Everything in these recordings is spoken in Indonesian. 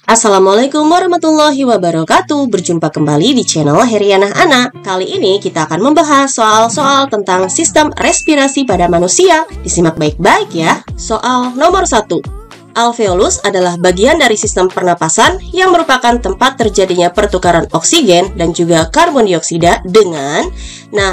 Assalamualaikum warahmatullahi wabarakatuh. Berjumpa kembali di channel Herianah Ana. Kali ini kita akan membahas soal-soal tentang sistem respirasi pada manusia. Disimak baik-baik ya. Soal nomor 1. Alveolus adalah bagian dari sistem pernapasan yang merupakan tempat terjadinya pertukaran oksigen dan juga karbon dioksida dengan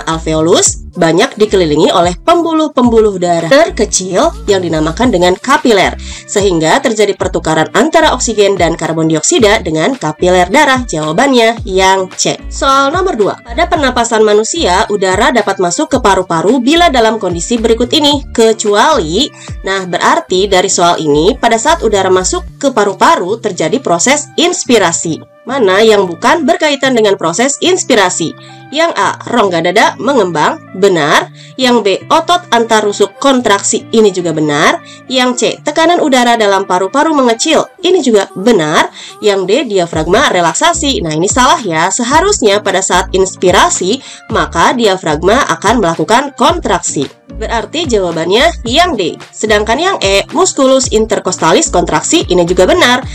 alveolus banyak dikelilingi oleh pembuluh-pembuluh darah terkecil yang dinamakan dengan kapiler, sehingga terjadi pertukaran antara oksigen dan karbon dioksida dengan kapiler darah. Jawabannya yang C. Soal nomor 2. Pada pernapasan manusia, udara dapat masuk ke paru-paru bila dalam kondisi berikut ini, kecuali, berarti dari soal ini, pada saat udara masuk ke paru-paru terjadi proses inspirasi. Mana yang bukan berkaitan dengan proses inspirasi? Yang A, rongga dada mengembang, benar. Yang B, otot antar rusuk kontraksi, ini juga benar. Yang C, tekanan udara dalam paru-paru mengecil, ini juga benar. Yang D, diafragma relaksasi. Ini salah ya. Seharusnya pada saat inspirasi, maka diafragma akan melakukan kontraksi. Berarti jawabannya yang D. Sedangkan yang E, musculus intercostalis kontraksi, ini juga benar.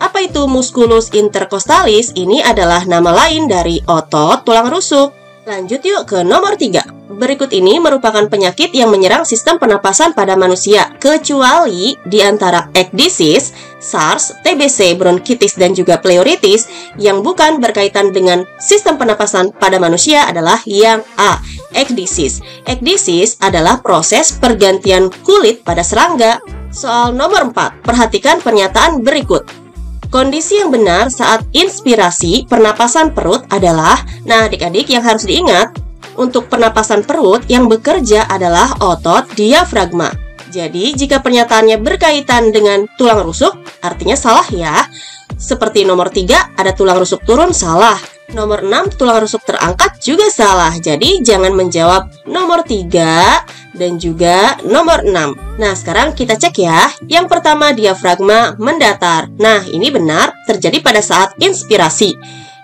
Apa itu musculus intercostalis? Ini adalah nama lain dari otot tulang rusuk. Lanjut yuk ke nomor 3. Berikut ini merupakan penyakit yang menyerang sistem pernapasan pada manusia, kecuali di antara ekdisis, SARS, TBC, bronkitis, dan juga pleuritis yang bukan berkaitan dengan sistem pernapasan pada manusia adalah yang A, ekdisis. Ekdisis adalah proses pergantian kulit pada serangga. Soal nomor 4. Perhatikan pernyataan berikut. Kondisi yang benar saat inspirasi pernapasan perut adalah, adik-adik yang harus diingat, untuk pernapasan perut yang bekerja adalah otot diafragma. Jadi, jika pernyataannya berkaitan dengan tulang rusuk, artinya salah ya. Seperti nomor 3, ada tulang rusuk turun, salah. Nomor 6, tulang rusuk terangkat juga salah. Jadi, jangan menjawab nomor 3 dan juga nomor 6. Sekarang kita cek ya. Yang pertama, diafragma mendatar. Ini benar, terjadi pada saat inspirasi.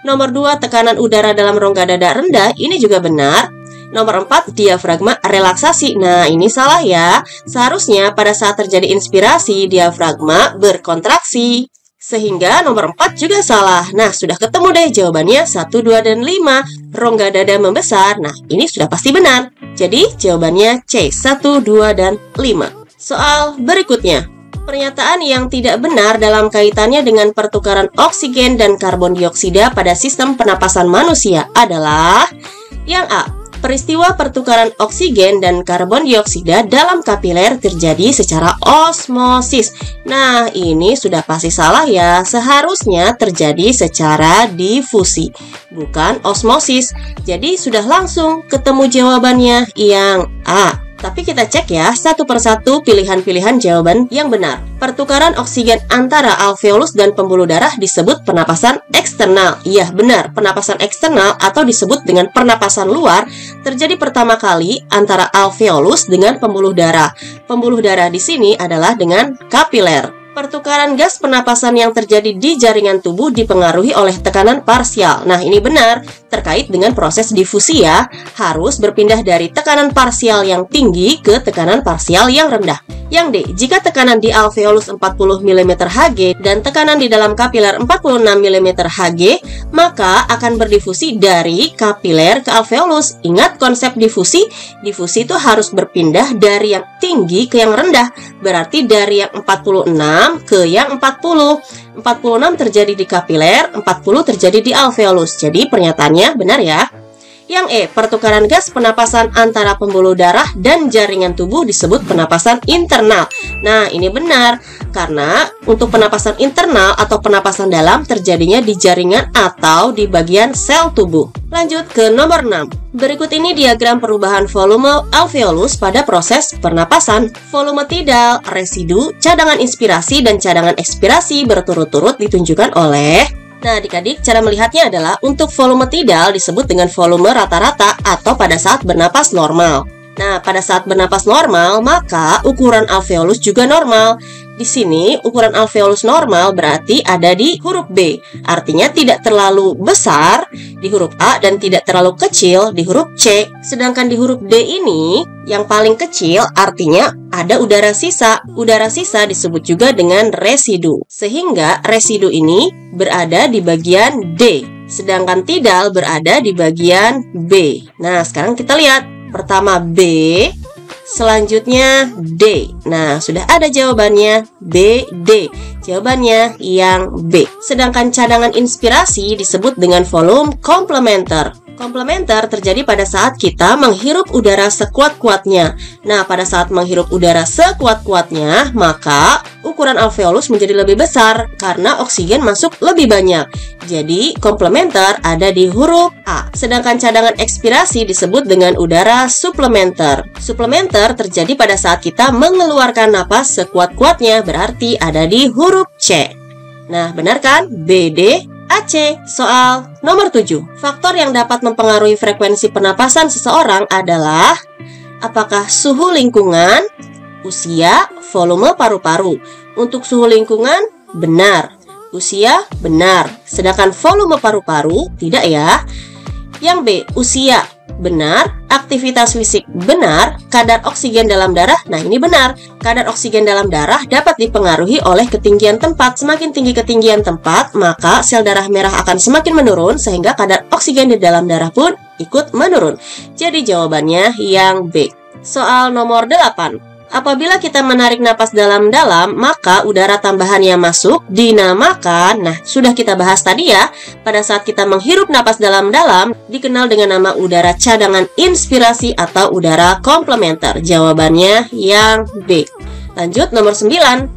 Nomor 2, tekanan udara dalam rongga dada rendah, ini juga benar. Nomor 4, diafragma relaksasi. Ini salah ya. Seharusnya pada saat terjadi inspirasi, diafragma berkontraksi. Sehingga nomor 4 juga salah. Sudah ketemu deh jawabannya 1, 2, dan 5. Rongga dada membesar. Ini sudah pasti benar. Jadi jawabannya C, 1, 2, dan 5. Soal berikutnya. Pernyataan yang tidak benar dalam kaitannya dengan pertukaran oksigen dan karbon dioksida pada sistem pernapasan manusia adalah yang A. Peristiwa pertukaran oksigen dan karbon dioksida dalam kapiler terjadi secara osmosis. Ini sudah pasti salah ya. Seharusnya terjadi secara difusi, bukan osmosis. Jadi sudah langsung ketemu jawabannya yang A. Tapi kita cek ya satu persatu pilihan-pilihan jawaban yang benar. Pertukaran oksigen antara alveolus dan pembuluh darah disebut pernapasan eksternal. Iya benar, pernapasan eksternal atau disebut dengan pernapasan luar terjadi pertama kali antara alveolus dengan pembuluh darah. Pembuluh darah di sini adalah dengan kapiler. Pertukaran gas pernapasan yang terjadi di jaringan tubuh dipengaruhi oleh tekanan parsial. Ini benar, terkait dengan proses difusi ya. Harus berpindah dari tekanan parsial yang tinggi ke tekanan parsial yang rendah. Yang D, jika tekanan di alveolus 40 mm Hg dan tekanan di dalam kapiler 46 mm Hg, maka akan berdifusi dari kapiler ke alveolus. Ingat konsep difusi? Difusi itu harus berpindah dari yang tinggi ke yang rendah. Berarti dari yang 46 ke yang 40. 46 terjadi di kapiler, 40 terjadi di alveolus. Jadi pernyataannya benar ya. Yang E, pertukaran gas pernapasan antara pembuluh darah dan jaringan tubuh disebut pernapasan internal. Ini benar, karena untuk pernapasan internal atau pernapasan dalam terjadinya di jaringan atau di bagian sel tubuh. Lanjut ke nomor 6. Berikut ini diagram perubahan volume alveolus pada proses pernapasan. Volume tidal, residu, cadangan inspirasi, dan cadangan ekspirasi berturut-turut ditunjukkan oleh... adik-adik, cara melihatnya adalah untuk volume tidal disebut dengan volume rata-rata atau pada saat bernapas normal. Pada saat bernapas normal, maka ukuran alveolus juga normal. Di sini ukuran alveolus normal berarti ada di huruf B. Artinya tidak terlalu besar di huruf A dan tidak terlalu kecil di huruf C. Sedangkan di huruf D ini yang paling kecil artinya ada udara sisa. Udara sisa disebut juga dengan residu. Sehingga residu ini berada di bagian D. Sedangkan tidal berada di bagian B. Nah, sekarang kita lihat. Pertama B, selanjutnya D. Nah, sudah ada jawabannya B, D. Jawabannya yang B. Sedangkan cadangan inspirasi disebut dengan volume komplementer. Komplementer terjadi pada saat kita menghirup udara sekuat-kuatnya. Nah, pada saat menghirup udara sekuat-kuatnya, maka ukuran alveolus menjadi lebih besar karena oksigen masuk lebih banyak. Jadi, komplementer ada di huruf A. Sedangkan cadangan ekspirasi disebut dengan udara suplementer. Suplementer terjadi pada saat kita mengeluarkan napas sekuat-kuatnya, berarti ada di huruf C. Nah, benar kan? B, D, A, C. Soal nomor 7. Faktor yang dapat mempengaruhi frekuensi pernapasan seseorang adalah apakah suhu lingkungan, usia, volume paru-paru. Untuk suhu lingkungan, benar. Usia, benar. Sedangkan volume paru-paru, tidak ya. Yang B, usia, benar. Aktivitas fisik, benar. Kadar oksigen dalam darah, nah ini benar. Kadar oksigen dalam darah dapat dipengaruhi oleh ketinggian tempat. Semakin tinggi ketinggian tempat, maka sel darah merah akan semakin menurun, sehingga kadar oksigen di dalam darah pun ikut menurun. Jadi jawabannya yang B. Soal nomor 8. Apabila kita menarik napas dalam-dalam, maka udara tambahan yang masuk dinamakan, nah sudah kita bahas tadi ya, pada saat kita menghirup napas dalam-dalam, dikenal dengan nama udara cadangan inspirasi atau udara komplementer. Jawabannya yang B. Lanjut nomor 9.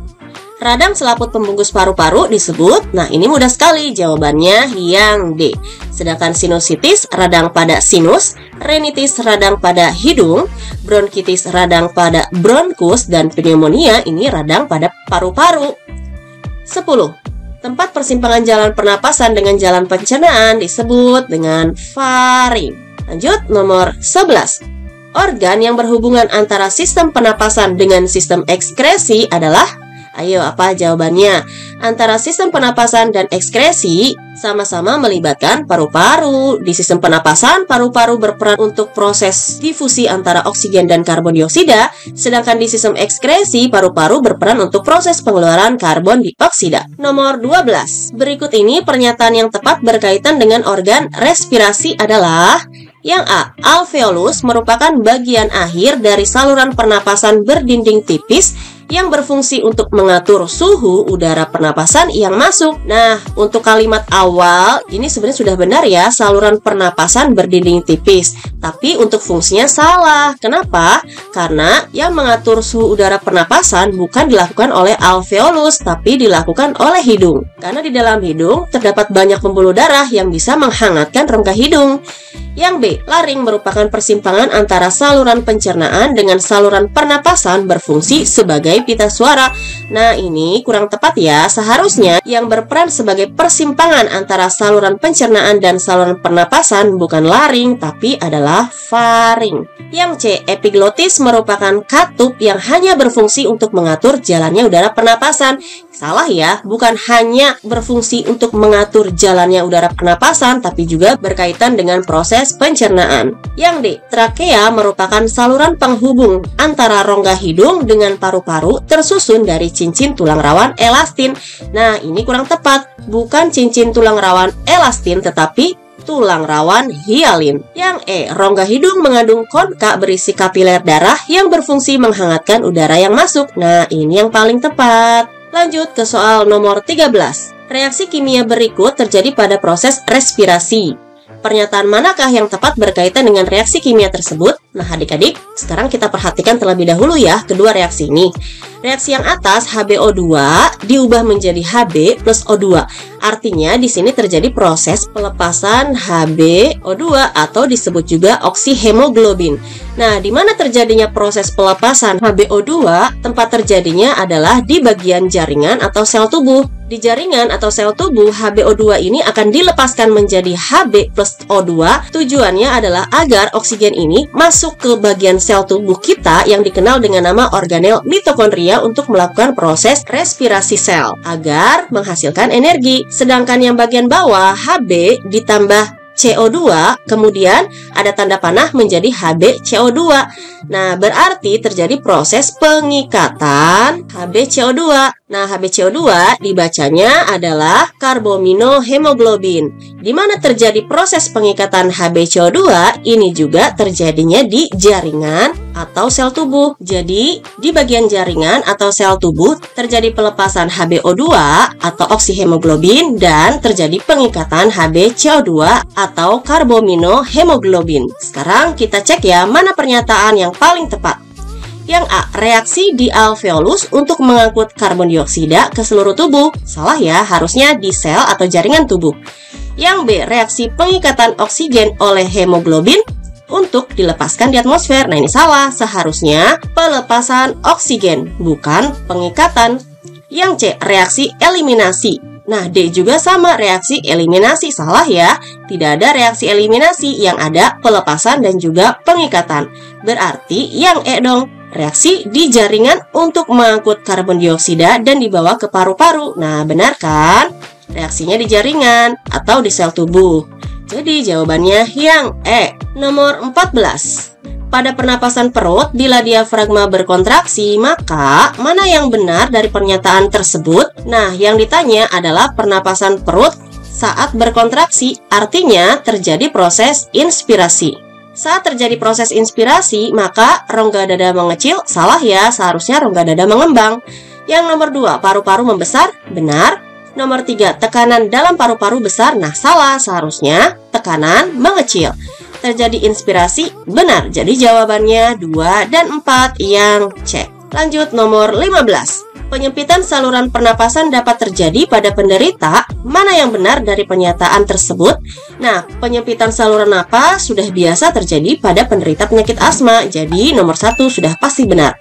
Radang selaput pembungkus paru-paru disebut, nah ini mudah sekali, jawabannya yang D. Sedangkan sinusitis radang pada sinus, rinitis radang pada hidung, bronkitis radang pada bronkus, dan pneumonia ini radang pada paru-paru. 10. Tempat persimpangan jalan pernapasan dengan jalan pencernaan disebut dengan faring. Lanjut nomor 11. Organ yang berhubungan antara sistem pernapasan dengan sistem ekskresi adalah, ayo, apa jawabannya? Antara sistem pernapasan dan ekskresi sama-sama melibatkan paru-paru. Di sistem pernapasan, paru-paru berperan untuk proses difusi antara oksigen dan karbon dioksida, sedangkan di sistem ekskresi, paru-paru berperan untuk proses pengeluaran karbon dioksida. Nomor 12. Berikut ini pernyataan yang tepat berkaitan dengan organ respirasi adalah yang A. Alveolus merupakan bagian akhir dari saluran pernapasan berdinding tipis yang berfungsi untuk mengatur suhu udara pernapasan yang masuk. Nah, untuk kalimat awal ini sebenarnya sudah benar ya, saluran pernapasan berdinding tipis. Tapi untuk fungsinya salah. Kenapa? Karena yang mengatur suhu udara pernapasan bukan dilakukan oleh alveolus, tapi dilakukan oleh hidung. Karena di dalam hidung terdapat banyak pembuluh darah yang bisa menghangatkan rongga hidung. Yang B. Laring merupakan persimpangan antara saluran pencernaan dengan saluran pernapasan berfungsi sebagai pita suara. Nah, ini kurang tepat ya. Seharusnya yang berperan sebagai persimpangan antara saluran pencernaan dan saluran pernapasan bukan laring, tapi adalah faring. Yang C. Epiglotis merupakan katup yang hanya berfungsi untuk mengatur jalannya udara pernapasan. Salah ya, bukan hanya berfungsi untuk mengatur jalannya udara pernapasan, tapi juga berkaitan dengan proses pencernaan. Yang D. Trakea merupakan saluran penghubung antara rongga hidung dengan paru-paru tersusun dari cincin tulang rawan elastin. Nah, ini kurang tepat. Bukan cincin tulang rawan elastin, tetapi tulang rawan hialin. Yang E. Rongga hidung mengandung konka berisi kapiler darah yang berfungsi menghangatkan udara yang masuk. Nah, ini yang paling tepat. Lanjut ke soal nomor 13. Reaksi kimia berikut terjadi pada proses respirasi. Pernyataan manakah yang tepat berkaitan dengan reaksi kimia tersebut? Nah, adik-adik, sekarang kita perhatikan terlebih dahulu ya kedua reaksi ini. Reaksi yang atas, HbO2 diubah menjadi Hb plus O2. Artinya di sini terjadi proses pelepasan HbO2 atau disebut juga oksihemoglobin. Nah, di mana terjadinya proses pelepasan HbO2? Tempat terjadinya adalah di bagian jaringan atau sel tubuh. Di jaringan atau sel tubuh, HbO2 ini akan dilepaskan menjadi Hb plus O2. Tujuannya adalah agar oksigen ini masuk masuk ke bagian sel tubuh kita yang dikenal dengan nama organel mitokondria untuk melakukan proses respirasi sel agar menghasilkan energi. Sedangkan yang bagian bawah Hb ditambah CO2, kemudian ada tanda panah menjadi HbCO2. Nah, berarti terjadi proses pengikatan HbCO2. Nah, HbCO2 dibacanya adalah karbaminohemoglobin. Di mana terjadi proses pengikatan HbCO2, ini juga terjadinya di jaringan atau sel tubuh. Jadi, di bagian jaringan atau sel tubuh terjadi pelepasan HbO2 atau oksihemoglobin dan terjadi pengikatan HbCO2 atau karbaminohemoglobin. Sekarang kita cek ya, mana pernyataan yang paling tepat. Yang A, reaksi di alveolus untuk mengangkut karbon dioksida ke seluruh tubuh. Salah ya, harusnya di sel atau jaringan tubuh. Yang B, reaksi pengikatan oksigen oleh hemoglobin untuk dilepaskan di atmosfer. Nah, ini salah, seharusnya pelepasan oksigen, bukan pengikatan. Yang C, reaksi eliminasi. Nah, D juga sama, reaksi eliminasi. Salah ya, tidak ada reaksi eliminasi, yang ada pelepasan dan juga pengikatan. Berarti yang E dong, reaksi di jaringan untuk mengangkut karbon dioksida dan dibawa ke paru-paru. Nah, benar kan? Reaksinya di jaringan atau di sel tubuh. Jadi jawabannya yang E. Nomor 14. Pada pernapasan perut, bila diafragma berkontraksi, maka mana yang benar dari pernyataan tersebut? Nah, yang ditanya adalah pernapasan perut saat berkontraksi, artinya terjadi proses inspirasi. Saat terjadi proses inspirasi, maka rongga dada mengecil. Salah ya, seharusnya rongga dada mengembang. Yang nomor 2, paru-paru membesar. Benar. Nomor 3, tekanan dalam paru-paru besar. Nah, salah, seharusnya tekanan mengecil. Terjadi inspirasi, benar. Jadi jawabannya 2 dan 4 yang C. Lanjut nomor 15. Penyempitan saluran pernapasan dapat terjadi pada penderita. Mana yang benar dari pernyataan tersebut? Nah, penyempitan saluran napas sudah biasa terjadi pada penderita penyakit asma. Jadi nomor 1 sudah pasti benar.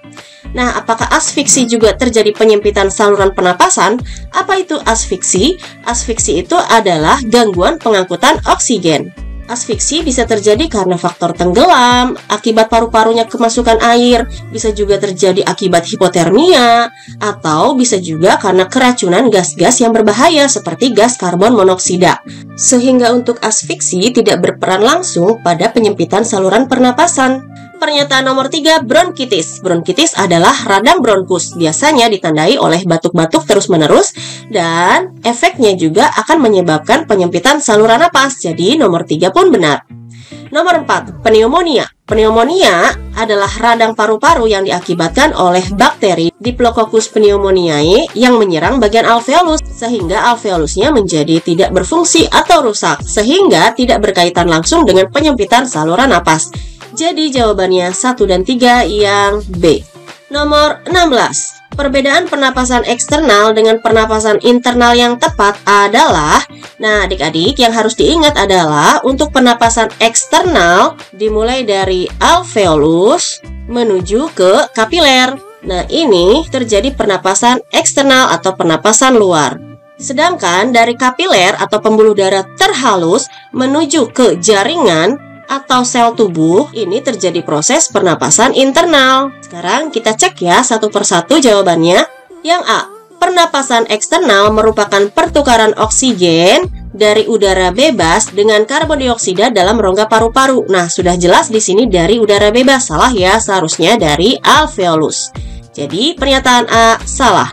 Nah, apakah asfiksi juga terjadi penyempitan saluran pernapasan? Apa itu asfiksi? Asfiksi itu adalah gangguan pengangkutan oksigen. Asfiksi bisa terjadi karena faktor tenggelam, akibat paru-parunya kemasukan air, bisa juga terjadi akibat hipotermia, atau bisa juga karena keracunan gas-gas yang berbahaya seperti gas karbon monoksida. Sehingga untuk asfiksi tidak berperan langsung pada penyempitan saluran pernapasan. Pernyataan nomor 3, bronkitis. Bronkitis adalah radang bronkus, biasanya ditandai oleh batuk-batuk terus-menerus dan efeknya juga akan menyebabkan penyempitan saluran napas. Jadi nomor 3 pun benar. Nomor 4, pneumonia. Pneumonia adalah radang paru-paru yang diakibatkan oleh bakteri Diplococcus pneumoniae yang menyerang bagian alveolus sehingga alveolusnya menjadi tidak berfungsi atau rusak sehingga tidak berkaitan langsung dengan penyempitan saluran napas. Jadi jawabannya 1 dan 3 yang B. Nomor 16. Perbedaan pernapasan eksternal dengan pernapasan internal yang tepat adalah, nah adik-adik yang harus diingat adalah untuk pernapasan eksternal dimulai dari alveolus menuju ke kapiler. Nah ini terjadi pernapasan eksternal atau pernapasan luar. Sedangkan dari kapiler atau pembuluh darah terhalus menuju ke jaringan atau sel tubuh, ini terjadi proses pernapasan internal. Sekarang kita cek ya satu persatu jawabannya. Yang A, pernapasan eksternal merupakan pertukaran oksigen dari udara bebas dengan karbon dioksida dalam rongga paru-paru. Nah, sudah jelas di sini dari udara bebas. Salah ya, seharusnya dari alveolus. Jadi, pernyataan A salah.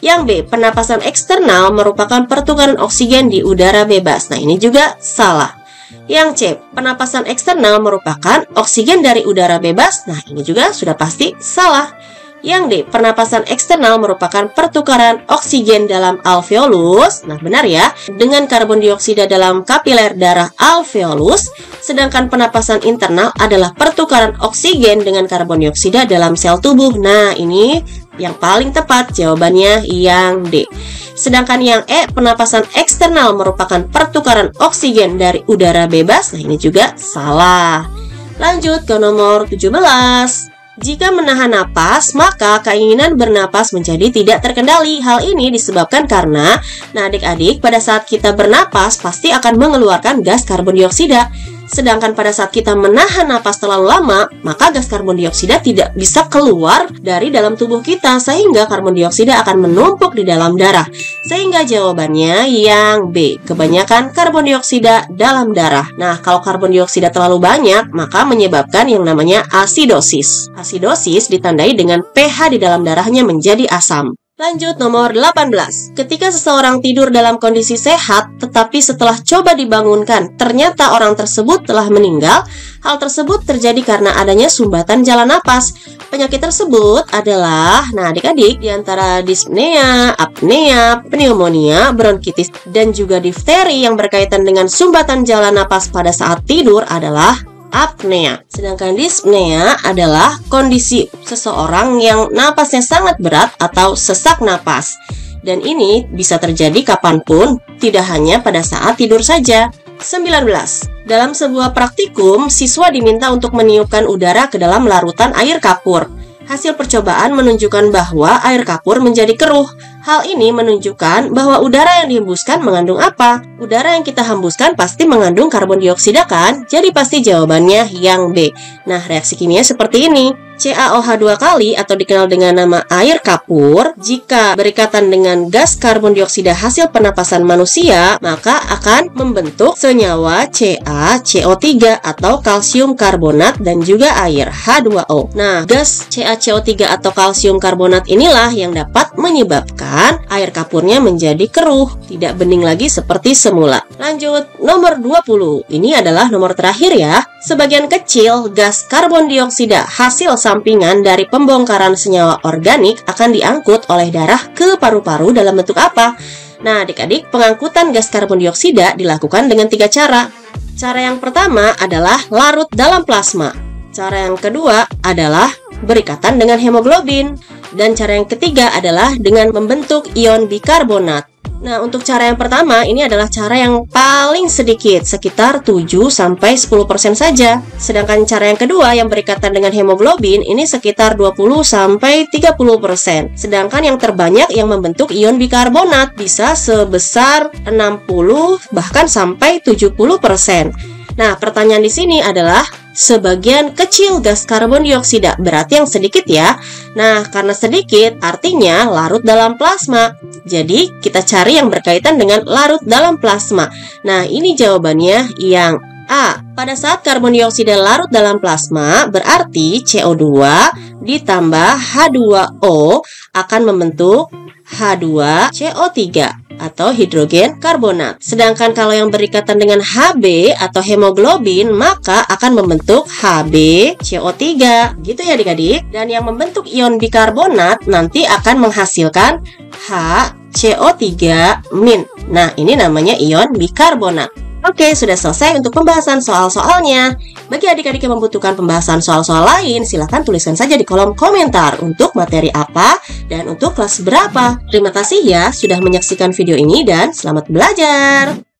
Yang B, pernapasan eksternal merupakan pertukaran oksigen di udara bebas. Nah, ini juga salah. Yang C, pernapasan eksternal merupakan oksigen dari udara bebas. Nah, ini juga sudah pasti salah. Yang D, pernapasan eksternal merupakan pertukaran oksigen dalam alveolus. Nah, benar ya, dengan karbon dioksida dalam kapiler darah alveolus. Sedangkan pernapasan internal adalah pertukaran oksigen dengan karbon dioksida dalam sel tubuh. Nah, ini yang paling tepat, jawabannya yang D. Sedangkan yang E, pernapasan eksternal merupakan pertukaran oksigen dari udara bebas. Nah, ini juga salah. Lanjut ke nomor 17. Jika menahan napas, maka keinginan bernapas menjadi tidak terkendali. Hal ini disebabkan karena, nah adik-adik, pada saat kita bernapas pasti akan mengeluarkan gas karbon dioksida. Sedangkan pada saat kita menahan napas terlalu lama, maka gas karbon dioksida tidak bisa keluar dari dalam tubuh kita, sehingga karbon dioksida akan menumpuk di dalam darah. Sehingga jawabannya yang B, kebanyakan karbon dioksida dalam darah. Nah, kalau karbon dioksida terlalu banyak, maka menyebabkan yang namanya asidosis. Asidosis ditandai dengan pH di dalam darahnya menjadi asam. Lanjut nomor 18. Ketika seseorang tidur dalam kondisi sehat, tetapi setelah coba dibangunkan, ternyata orang tersebut telah meninggal, hal tersebut terjadi karena adanya sumbatan jalan napas. Penyakit tersebut adalah, nah adik-adik, diantara dispnea, apnea, pneumonia, bronkitis, dan juga difteri yang berkaitan dengan sumbatan jalan napas pada saat tidur adalah apnea. Sedangkan dyspnea adalah kondisi seseorang yang napasnya sangat berat atau sesak napas. Dan ini bisa terjadi kapanpun, tidak hanya pada saat tidur saja. 19. Dalam sebuah praktikum, siswa diminta untuk meniupkan udara ke dalam larutan air kapur. Hasil percobaan menunjukkan bahwa air kapur menjadi keruh. Hal ini menunjukkan bahwa udara yang dihembuskan mengandung apa? Udara yang kita hembuskan pasti mengandung karbon dioksida kan? Jadi pasti jawabannya yang B. Nah, reaksi kimia seperti ini. CaOH 2 kali atau dikenal dengan nama air kapur, jika berikatan dengan gas karbon dioksida hasil pernapasan manusia, maka akan membentuk senyawa CaCO3 atau kalsium karbonat dan juga air H2O. Nah, gas CaCO3 atau kalsium karbonat inilah yang dapat menyebabkan air kapurnya menjadi keruh, tidak bening lagi seperti semula. Lanjut, nomor 20. Ini adalah nomor terakhir ya. Sebagian kecil gas karbon dioksida hasil sampingan dari pembongkaran senyawa organik akan diangkut oleh darah ke paru-paru dalam bentuk apa? Nah, adik-adik, pengangkutan gas karbon dioksida dilakukan dengan 3 cara. Cara yang pertama adalah larut dalam plasma. Cara yang kedua adalah berikatan dengan hemoglobin. Dan cara yang ketiga adalah dengan membentuk ion bikarbonat. Nah, untuk cara yang pertama, ini adalah cara yang paling sedikit, sekitar 7-10% saja. Sedangkan cara yang kedua yang berikatan dengan hemoglobin, ini sekitar 20-30%. Sedangkan yang terbanyak yang membentuk ion bikarbonat bisa sebesar 60 bahkan sampai 70%. Nah, pertanyaan di sini adalah sebagian kecil gas karbon dioksida, berarti yang sedikit ya. Nah, karena sedikit artinya larut dalam plasma. Jadi, kita cari yang berkaitan dengan larut dalam plasma. Nah, ini jawabannya yang A. Pada saat karbon dioksida larut dalam plasma, berarti CO2 ditambah H2O akan membentuk H2CO3 atau hidrogen karbonat. Sedangkan kalau yang berikatan dengan Hb atau hemoglobin, maka akan membentuk HbCO3. Gitu ya adik-adik. Dan yang membentuk ion bikarbonat nanti akan menghasilkan HCO3-. Nah, ini namanya ion bikarbonat. Oke, sudah selesai untuk pembahasan soal-soalnya. Bagi adik-adik yang membutuhkan pembahasan soal-soal lain, silahkan tuliskan saja di kolom komentar untuk materi apa dan untuk kelas berapa. Terima kasih ya sudah menyaksikan video ini dan selamat belajar.